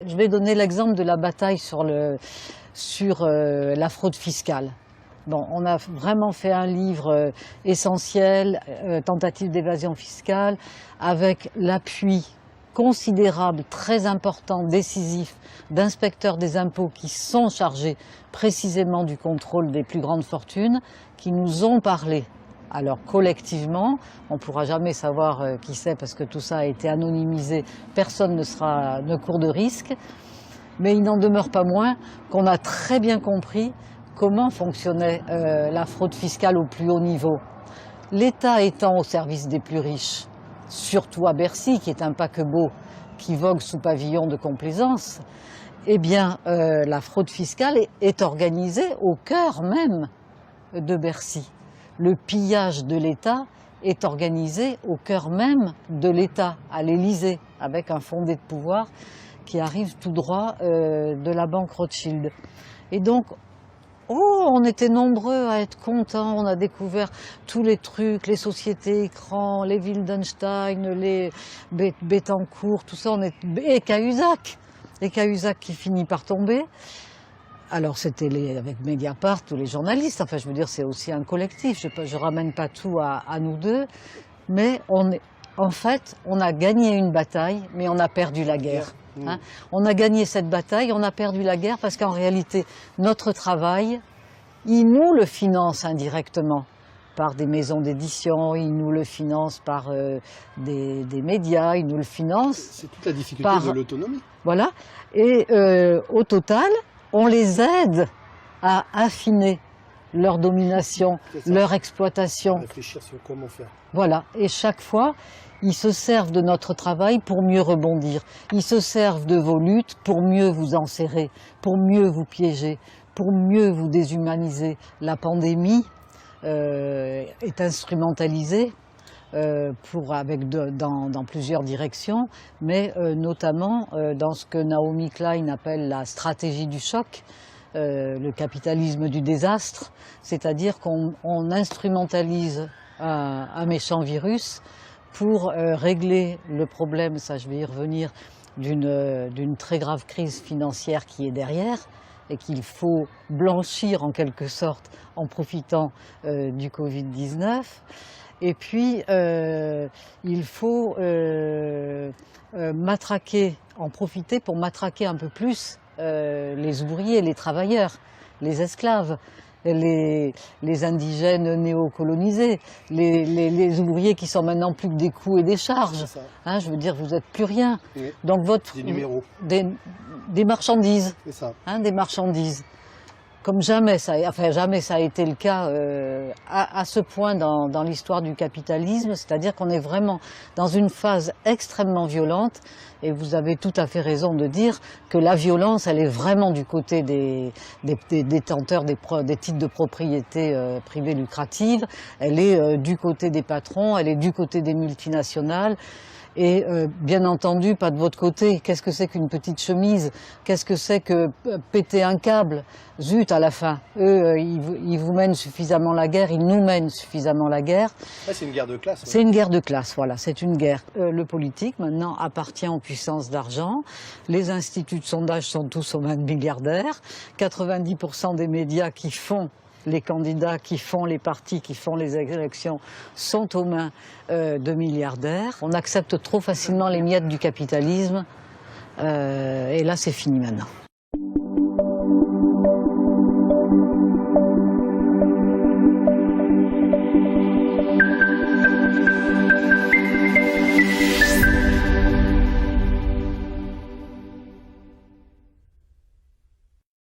Je vais donner l'exemple de la bataille sur la fraude fiscale. Bon, on a vraiment fait un livre essentiel, tentative d'évasion fiscale, avec l'appui considérable, très important, décisif d'inspecteurs des impôts qui sont chargés précisément du contrôle des plus grandes fortunes, qui nous ont parlé. Alors collectivement, on ne pourra jamais savoir qui c'est parce que tout ça a été anonymisé, personne ne court de risque, mais il n'en demeure pas moins qu'on a très bien compris comment fonctionnait la fraude fiscale au plus haut niveau. L'État étant au service des plus riches, surtout à Bercy, qui est un paquebot qui vogue sous pavillon de complaisance, eh bien la fraude fiscale est organisée au cœur même de Bercy. Le pillage de l'État est organisé au cœur même de l'État, à l'Élysée, avec un fondé de pouvoir qui arrive tout droit de la banque Rothschild. Et donc, on était nombreux à être contents, on a découvert tous les trucs, les sociétés écrans, les Wildenstein, les Bettencourt, tout ça, et Cahuzac qui finit par tomber. Alors c'était avec Mediapart, tous les journalistes, enfin je veux dire c'est aussi un collectif, je ramène pas tout à nous deux, mais en fait on a gagné une bataille, mais on a perdu la guerre. Hein. On a gagné cette bataille, on a perdu la guerre parce qu'en réalité notre travail, il nous le finance indirectement par des maisons d'édition, il nous le finance par des médias, il nous le finance. C'est toute la difficulté de l'autonomie. Voilà, et au total, on les aide à affiner leur domination, leur exploitation. Réfléchir sur comment faire. Voilà, et chaque fois, ils se servent de notre travail pour mieux rebondir. Ils se servent de vos luttes pour mieux vous enserrer, pour mieux vous piéger, pour mieux vous déshumaniser. La pandémie est instrumentalisée dans plusieurs directions, mais notamment dans ce que Naomi Klein appelle la stratégie du choc, le capitalisme du désastre, c'est-à-dire qu'on instrumentalise un méchant virus pour régler le problème, ça je vais y revenir, d'une très grave crise financière qui est derrière et qu'il faut blanchir en quelque sorte en profitant du Covid-19. Et puis, il faut en profiter pour matraquer un peu plus les ouvriers, les travailleurs, les esclaves, les indigènes néocolonisés, les ouvriers qui sont maintenant plus que des coûts et des charges. Hein, je veux dire, vous n'êtes plus rien. Oui. Donc des numéros. Des marchandises. C'est ça. Hein, des marchandises. Comme jamais ça a été le cas à ce point dans l'histoire du capitalisme, c'est-à-dire qu'on est vraiment dans une phase extrêmement violente, et vous avez tout à fait raison de dire que la violence, elle est vraiment du côté des détenteurs des titres de propriété privée lucrative, elle est du côté des patrons, elle est du côté des multinationales. Et bien entendu, pas de votre côté. Qu'est-ce que c'est qu'une petite chemise? Qu'est-ce que c'est que péter un câble? Zut, à la fin. Eux, ils vous mènent suffisamment la guerre, ils nous mènent suffisamment la guerre. Ouais, c'est une guerre de classe. Ouais. C'est une guerre de classe, voilà, c'est une guerre. Le politique, maintenant, appartient aux puissances d'argent. Les instituts de sondage sont tous aux mains de milliardaires. 90% des médias qui font les candidats, qui font les partis, qui font les élections, sont aux mains de milliardaires. On accepte trop facilement les miettes du capitalisme, et là c'est fini maintenant.